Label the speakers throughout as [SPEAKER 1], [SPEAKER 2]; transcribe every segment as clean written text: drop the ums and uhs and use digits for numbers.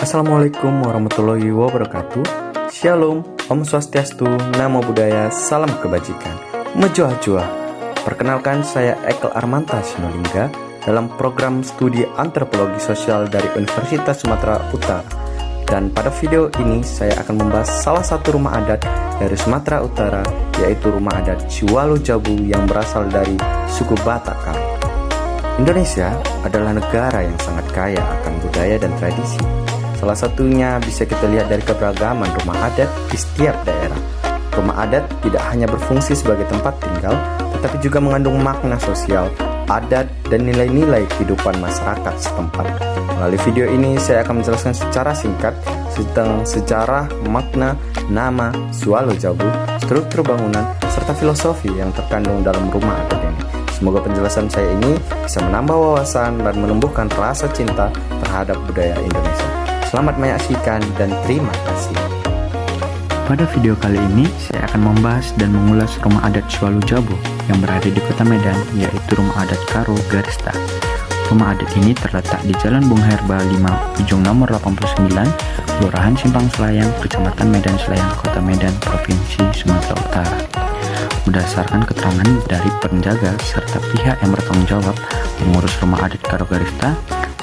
[SPEAKER 1] Assalamualaikum warahmatullahi wabarakatuh. Shalom, Om Swastiastu, Namo Buddhaya, Salam Kebajikan, Mejoa-joa. Perkenalkan, saya Ekel Armanta Sinolingga dalam program studi antropologi sosial dari Universitas Sumatera Utara. Dan pada video ini saya akan membahas salah satu rumah adat dari Sumatera Utara, yaitu rumah adat Siwalu Jabu yang berasal dari suku Batak Karo. Indonesia adalah negara yang sangat kaya akan budaya dan tradisi. Salah satunya bisa kita lihat dari keberagaman rumah adat di setiap daerah. Rumah adat tidak hanya berfungsi sebagai tempat tinggal, tetapi juga mengandung makna sosial, adat, dan nilai-nilai kehidupan masyarakat setempat. Melalui video ini saya akan menjelaskan secara singkat tentang sejarah, makna, nama, Siwalu Jabu, struktur bangunan, serta filosofi yang terkandung dalam rumah adat ini. Semoga penjelasan saya ini bisa menambah wawasan dan menumbuhkan rasa cinta terhadap budaya Indonesia. Selamat menyaksikan dan terima kasih.
[SPEAKER 2] Pada video kali ini, saya akan membahas dan mengulas rumah adat Siwalu Jabu yang berada di Kota Medan, yaitu rumah adat Karo Garista. Rumah adat ini terletak di Jalan Bung Herba 5, ujung nomor 89, Kelurahan Simpang Selayang, Kecamatan Medan Selayang, Kota Medan, Provinsi Sumatera Utara. Berdasarkan keterangan dari penjaga serta pihak yang bertanggung jawab mengurus rumah adat Karo Garista,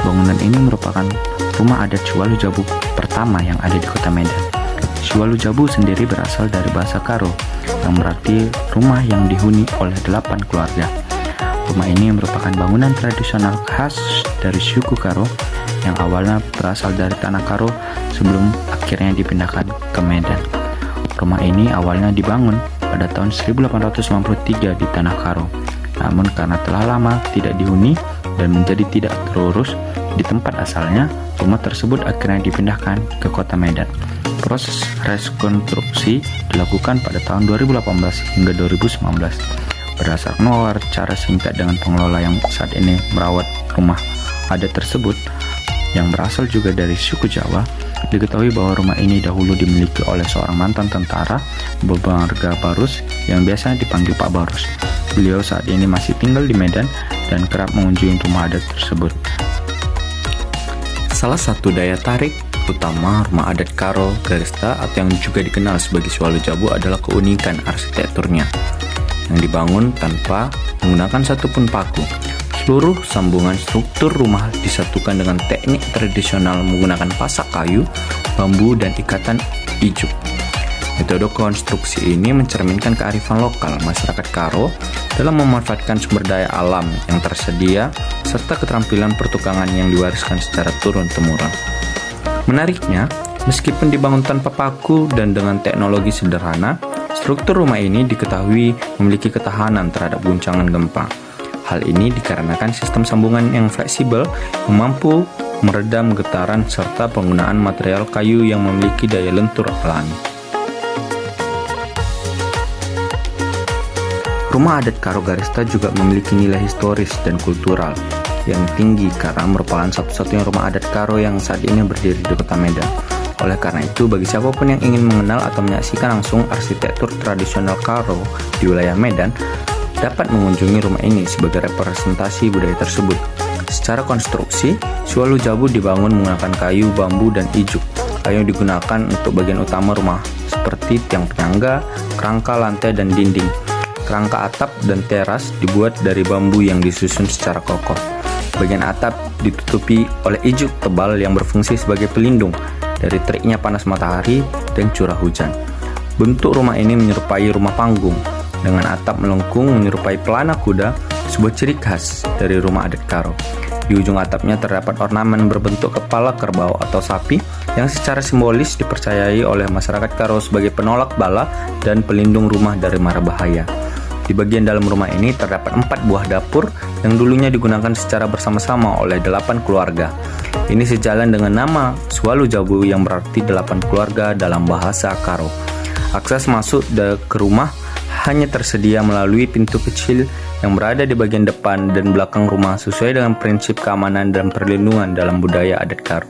[SPEAKER 2] bangunan ini merupakan rumah adat Siwalu Jabu pertama yang ada di Kota Medan. Siwalu Jabu sendiri berasal dari bahasa Karo, yang berarti rumah yang dihuni oleh 8 keluarga. Rumah ini merupakan bangunan tradisional khas dari suku Karo yang awalnya berasal dari tanah Karo sebelum akhirnya dipindahkan ke Medan. Rumah ini awalnya dibangun pada tahun 1893 di tanah Karo, namun karena telah lama tidak dihuni dan menjadi tidak terurus di tempat asalnya, rumah tersebut akhirnya dipindahkan ke Kota Medan. Proses rekonstruksi dilakukan pada tahun 2018 hingga 2019. Berdasarkan wawancara singkat dengan pengelola yang saat ini merawat rumah adat tersebut, yang berasal juga dari suku Jawa, diketahui bahwa rumah ini dahulu dimiliki oleh seorang mantan tentara bermarga Barus yang biasa dipanggil Pak Barus. Beliau saat ini masih tinggal di Medan dan kerap mengunjungi rumah adat tersebut.
[SPEAKER 1] Salah satu daya tarik utama rumah adat Karo Garista atau yang juga dikenal sebagai Siwalu Jabu adalah keunikan arsitekturnya yang dibangun tanpa menggunakan satupun paku. Seluruh sambungan struktur rumah disatukan dengan teknik tradisional menggunakan pasak kayu, bambu, dan ikatan ijuk. Metode konstruksi ini mencerminkan kearifan lokal masyarakat Karo dalam memanfaatkan sumber daya alam yang tersedia serta keterampilan pertukangan yang diwariskan secara turun-temurun. Menariknya, meskipun dibangun tanpa paku dan dengan teknologi sederhana, struktur rumah ini diketahui memiliki ketahanan terhadap guncangan gempa. Hal ini dikarenakan sistem sambungan yang fleksibel yang mampu meredam getaran serta penggunaan material kayu yang memiliki daya lentur alami. Rumah adat Karo Garista juga memiliki nilai historis dan kultural yang tinggi karena merupakan satu-satunya rumah adat Karo yang saat ini berdiri di Kota Medan. Oleh karena itu, bagi siapapun yang ingin mengenal atau menyaksikan langsung arsitektur tradisional Karo di wilayah Medan, dapat mengunjungi rumah ini sebagai representasi budaya tersebut. Secara konstruksi, Siwalu Jabu dibangun menggunakan kayu, bambu, dan ijuk. Kayu yang digunakan untuk bagian utama rumah seperti tiang penyangga, kerangka, lantai, dan dinding. Kerangka atap dan teras dibuat dari bambu yang disusun secara kokoh. Bagian atap ditutupi oleh ijuk tebal yang berfungsi sebagai pelindung dari teriknya panas matahari dan curah hujan. Bentuk rumah ini menyerupai rumah panggung, dengan atap melengkung menyerupai pelana kuda, sebuah ciri khas dari rumah adat Karo. Di ujung atapnya terdapat ornamen berbentuk kepala kerbau atau sapi yang secara simbolis dipercayai oleh masyarakat Karo sebagai penolak bala dan pelindung rumah dari mara bahaya. Di bagian dalam rumah ini terdapat 4 buah dapur yang dulunya digunakan secara bersama-sama oleh 8 keluarga. Ini sejalan dengan nama Swalu Jabu yang berarti 8 keluarga dalam bahasa Karo. Akses masuk ke rumah hanya tersedia melalui pintu kecil yang berada di bagian depan dan belakang rumah sesuai dengan prinsip keamanan dan perlindungan dalam budaya adat Karo.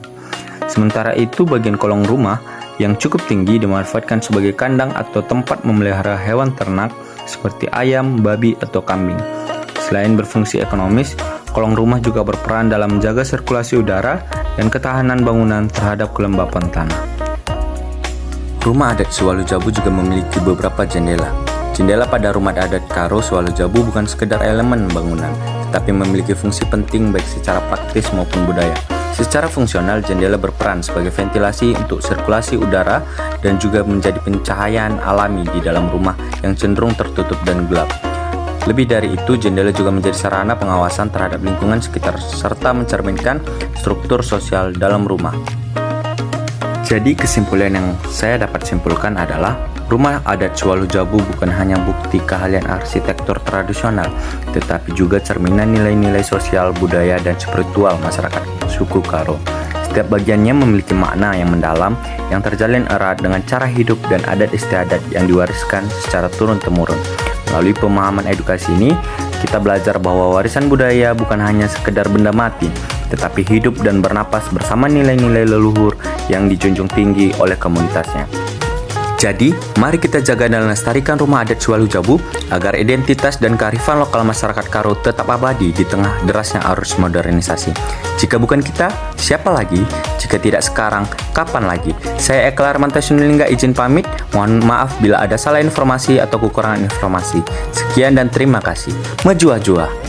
[SPEAKER 1] Sementara itu bagian kolong rumah yang cukup tinggi dimanfaatkan sebagai kandang atau tempat memelihara hewan ternak seperti ayam, babi, atau kambing. Selain berfungsi ekonomis, kolong rumah juga berperan dalam menjaga sirkulasi udara dan ketahanan bangunan terhadap kelembapan tanah. Rumah adat Swalu Jabu juga memiliki beberapa jendela. Jendela pada rumah adat Karo Swalu Jabu bukan sekedar elemen bangunan, tetapi memiliki fungsi penting baik secara praktis maupun budaya. Secara fungsional, jendela berperan sebagai ventilasi untuk sirkulasi udara dan juga menjadi pencahayaan alami di dalam rumah yang cenderung tertutup dan gelap. Lebih dari itu, jendela juga menjadi sarana pengawasan terhadap lingkungan sekitar serta mencerminkan struktur sosial dalam rumah. Jadi kesimpulan yang saya dapat simpulkan adalah rumah adat Swalu Jabu bukan hanya bukti keahlian arsitektur tradisional, tetapi juga cerminan nilai-nilai sosial, budaya, dan spiritual masyarakat suku Karo. Setiap bagiannya memiliki makna yang mendalam, yang terjalin erat dengan cara hidup dan adat istiadat yang diwariskan secara turun-temurun. Melalui pemahaman edukasi ini, kita belajar bahwa warisan budaya bukan hanya sekedar benda mati, tetapi hidup dan bernapas bersama nilai-nilai leluhur yang dijunjung tinggi oleh komunitasnya. Jadi, mari kita jaga dan lestarikan rumah adat Swalu Jabu agar identitas dan kearifan lokal masyarakat Karo tetap abadi di tengah derasnya arus modernisasi. Jika bukan kita, siapa lagi? Jika tidak sekarang, kapan lagi? Saya Eka Armanta Sunulingga izin pamit. Mohon maaf bila ada salah informasi atau kekurangan informasi. Sekian dan terima kasih. Maju-ajua.